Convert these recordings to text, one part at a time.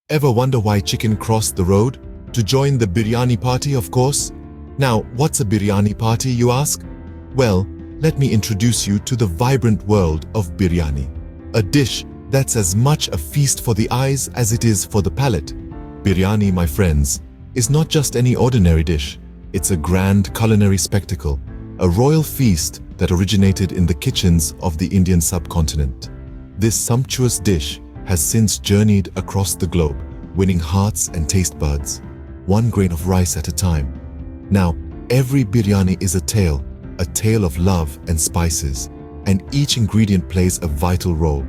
Ever wonder why chicken crossed the road? To join the biryani party, of course. Now, what's a biryani party, you ask? Well, let me introduce you to the vibrant world of biryani. A dish that's as much a feast for the eyes as it is for the palate. Biryani, my friends, is not just any ordinary dish. It's a grand culinary spectacle, a royal feast that originated in the kitchens of the Indian subcontinent. This sumptuous dish has since journeyed across the globe, winning hearts and taste buds, one grain of rice at a time. Now, every biryani is a tale of love and spices, and each ingredient plays a vital role,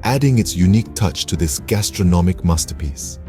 adding its unique touch to this gastronomic masterpiece.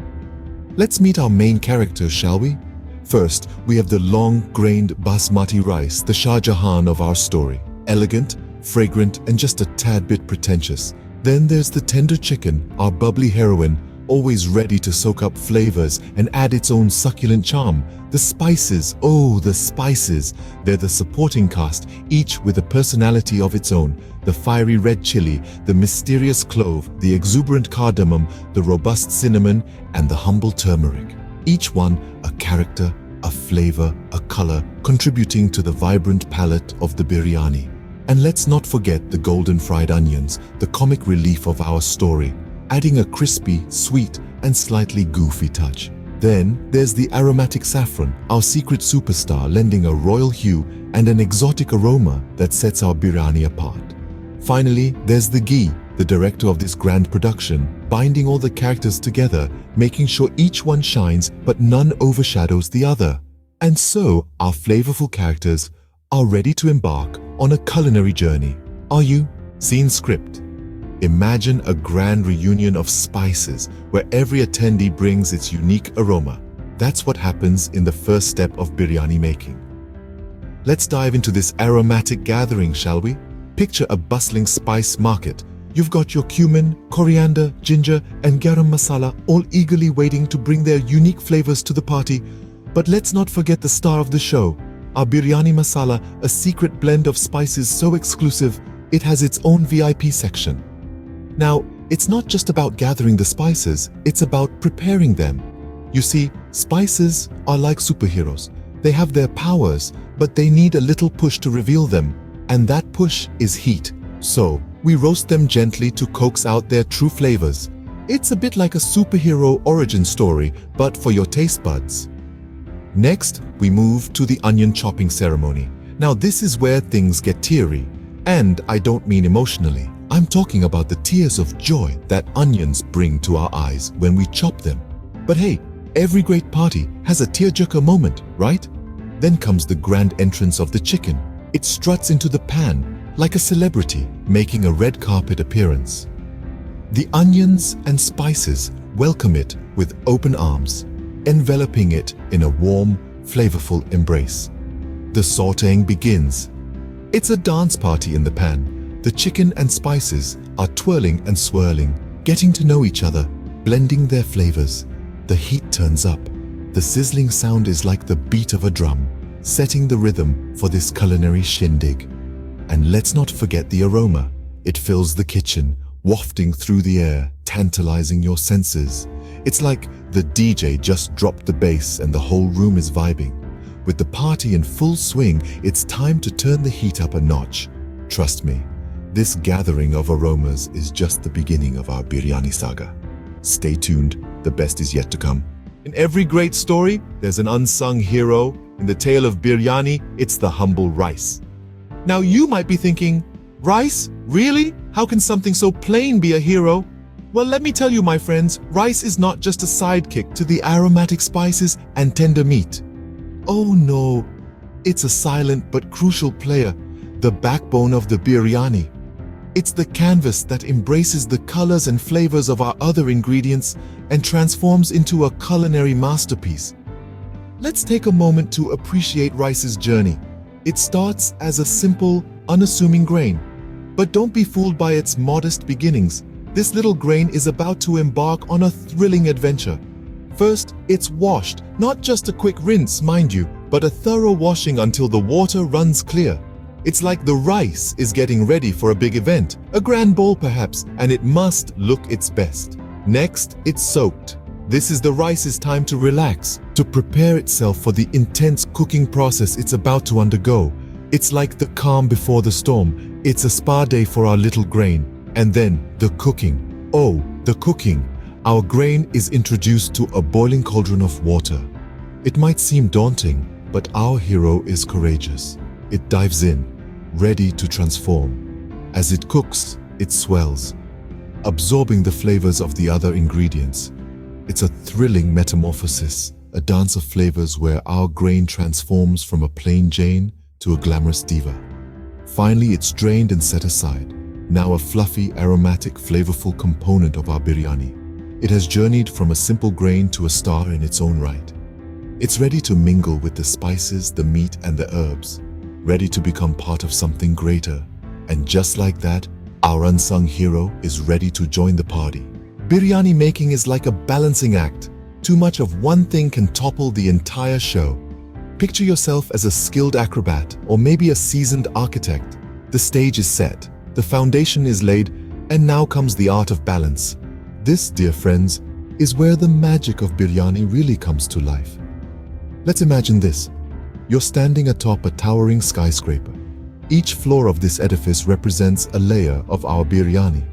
Let's meet our main characters, shall we? First, we have the long-grained basmati rice, the Shah Jahan of our story. Elegant, fragrant, and just a tad bit pretentious. Then there's the tender chicken, our bubbly heroine, always ready to soak up flavors and add its own succulent charm. The spices, oh, the spices. They're the supporting cast, each with a personality of its own. The fiery red chili, the mysterious clove, the exuberant cardamom, the robust cinnamon, and the humble turmeric. Each one a character, a flavor, a color, contributing to the vibrant palette of the biryani. And let's not forget the golden fried onions, the comic relief of our story, adding a crispy, sweet, and slightly goofy touch. Then there's the aromatic saffron, our secret superstar, lending a royal hue and an exotic aroma that sets our biryani apart. Finally, there's the ghee, the director of this grand production, binding all the characters together, making sure each one shines but none overshadows the other. And so, our flavorful characters are ready to embark on a culinary journey. Are you? Scene script. Imagine a grand reunion of spices where every attendee brings its unique aroma. That's what happens in the first step of biryani making. Let's dive into this aromatic gathering, shall we? Picture a bustling spice market. You've got your cumin, coriander, ginger, and garam masala all eagerly waiting to bring their unique flavors to the party. But let's not forget the star of the show, our biryani masala, a secret blend of spices so exclusive, it has its own VIP section. Now, it's not just about gathering the spices, it's about preparing them. You see, spices are like superheroes. They have their powers, but they need a little push to reveal them, and that push is heat. So, we roast them gently to coax out their true flavors. It's a bit like a superhero origin story, but for your taste buds. Next, we move to the onion chopping ceremony. Now this is where things get teary. And I don't mean emotionally. I'm talking about the tears of joy that onions bring to our eyes when we chop them. But hey, every great party has a tearjerker moment, right? Then comes the grand entrance of the chicken. It struts into the pan like a celebrity, making a red carpet appearance. The onions and spices welcome it with open arms, enveloping it in a warm, flavorful embrace. The sautéing begins. It's a dance party in the pan. The chicken and spices are twirling and swirling, getting to know each other, blending their flavors. The heat turns up. The sizzling sound is like the beat of a drum, setting the rhythm for this culinary shindig. And let's not forget the aroma. It fills the kitchen, wafting through the air, tantalizing your senses. It's like the DJ just dropped the bass and the whole room is vibing. With the party in full swing, it's time to turn the heat up a notch. Trust me, this gathering of aromas is just the beginning of our biryani saga. Stay tuned, the best is yet to come. In every great story, there's an unsung hero. In the tale of biryani, it's the humble rice. Now you might be thinking, rice? Really? How can something so plain be a hero? Well, let me tell you, my friends, rice is not just a sidekick to the aromatic spices and tender meat. Oh no, it's a silent but crucial player, the backbone of the biryani. It's the canvas that embraces the colors and flavors of our other ingredients and transforms into a culinary masterpiece. Let's take a moment to appreciate rice's journey. It starts as a simple, unassuming grain. But don't be fooled by its modest beginnings. This little grain is about to embark on a thrilling adventure. First, it's washed, not just a quick rinse, mind you, but a thorough washing until the water runs clear. It's like the rice is getting ready for a big event, a grand bowl perhaps, and it must look its best. Next, it's soaked. This is the rice's time to relax, to prepare itself for the intense cooking process it's about to undergo. It's like the calm before the storm. It's a spa day for our little grain. And then the cooking. Oh, the cooking. Our grain is introduced to a boiling cauldron of water. It might seem daunting, but our hero is courageous. It dives in, ready to transform. As it cooks, it swells, absorbing the flavors of the other ingredients. It's a thrilling metamorphosis, a dance of flavors where our grain transforms from a plain Jane to a glamorous diva. Finally, it's drained and set aside, now a fluffy, aromatic, flavorful component of our biryani. It has journeyed from a simple grain to a star in its own right. It's ready to mingle with the spices, the meat, and the herbs, ready to become part of something greater. And just like that, our unsung hero is ready to join the party. Biryani making is like a balancing act. Too much of one thing can topple the entire show. Picture yourself as a skilled acrobat or maybe a seasoned architect. The stage is set, the foundation is laid, and now comes the art of balance. This, dear friends, is where the magic of biryani really comes to life. Let's imagine this. You're standing atop a towering skyscraper. Each floor of this edifice represents a layer of our biryani.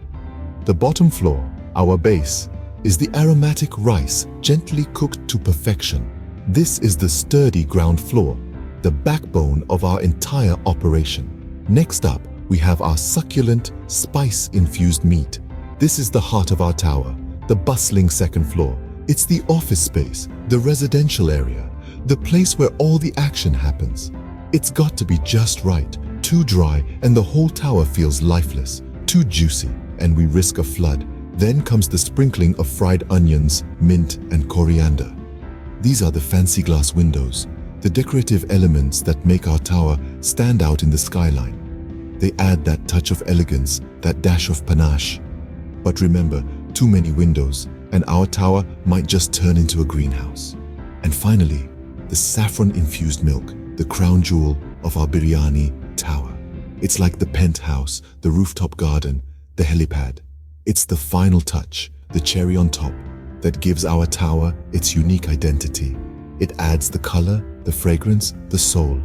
The bottom floor, our base, is the aromatic rice gently cooked to perfection. This is the sturdy ground floor, the backbone of our entire operation. Next up, we have our succulent, spice-infused meat. This is the heart of our tower, the bustling second floor. It's the office space, the residential area, the place where all the action happens. It's got to be just right, too dry, and the whole tower feels lifeless, too juicy, and we risk a flood. Then comes the sprinkling of fried onions, mint, and coriander. These are the fancy glass windows, the decorative elements that make our tower stand out in the skyline. They add that touch of elegance, that dash of panache. But remember, too many windows, and our tower might just turn into a greenhouse. And finally, the saffron-infused milk, the crown jewel of our biryani tower. It's like the penthouse, the rooftop garden, the helipad. It's the final touch, the cherry on top, that gives our tower its unique identity. It adds the color, the fragrance, the soul.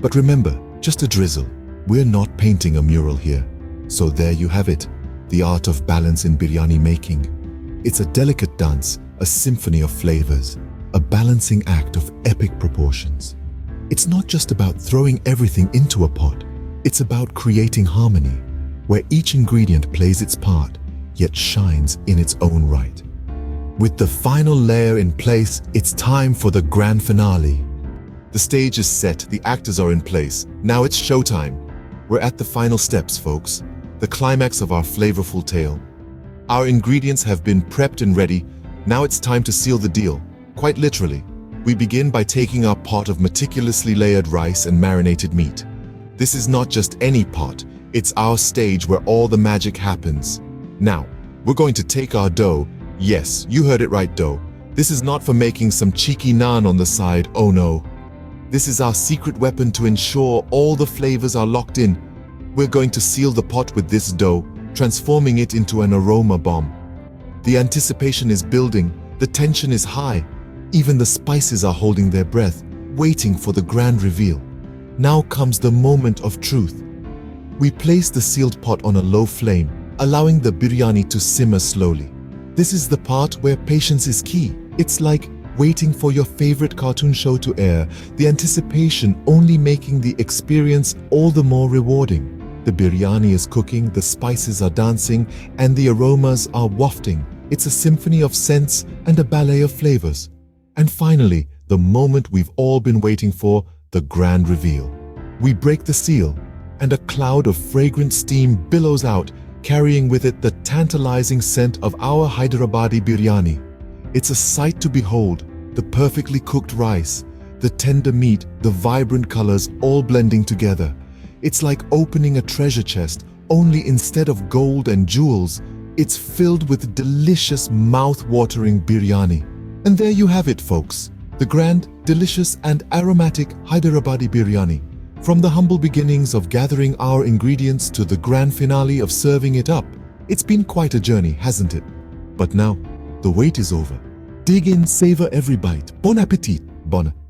But remember, just a drizzle. We're not painting a mural here. So there you have it, the art of balance in biryani making. It's a delicate dance, a symphony of flavors, a balancing act of epic proportions. It's not just about throwing everything into a pot. It's about creating harmony, where each ingredient plays its part, yet shines in its own right. With the final layer in place, it's time for the grand finale. The stage is set, the actors are in place. Now it's showtime. We're at the final steps, folks. The climax of our flavorful tale. Our ingredients have been prepped and ready. Now it's time to seal the deal. Quite literally. We begin by taking our pot of meticulously layered rice and marinated meat. This is not just any pot. It's our stage where all the magic happens. Now, we're going to take our dough. Yes, you heard it right, dough. This is not for making some cheeky naan on the side, oh no. This is our secret weapon to ensure all the flavors are locked in. We're going to seal the pot with this dough, transforming it into an aroma bomb. The anticipation is building, the tension is high. Even the spices are holding their breath, waiting for the grand reveal. Now comes the moment of truth. We place the sealed pot on a low flame, allowing the biryani to simmer slowly. This is the part where patience is key. It's like waiting for your favorite cartoon show to air, the anticipation only making the experience all the more rewarding. The biryani is cooking, the spices are dancing, and the aromas are wafting. It's a symphony of scents and a ballet of flavors. And finally, the moment we've all been waiting for, the grand reveal. We break the seal, and a cloud of fragrant steam billows out, carrying with it the tantalizing scent of our Hyderabadi Biryani. It's a sight to behold, the perfectly cooked rice, the tender meat, the vibrant colors all blending together. It's like opening a treasure chest, only instead of gold and jewels, it's filled with delicious mouth-watering biryani. And there you have it, folks, the grand, delicious and aromatic Hyderabadi Biryani. From the humble beginnings of gathering our ingredients to the grand finale of serving it up, it's been quite a journey, hasn't it? But now, the wait is over. Dig in, savor every bite. Bon appetit. Bon.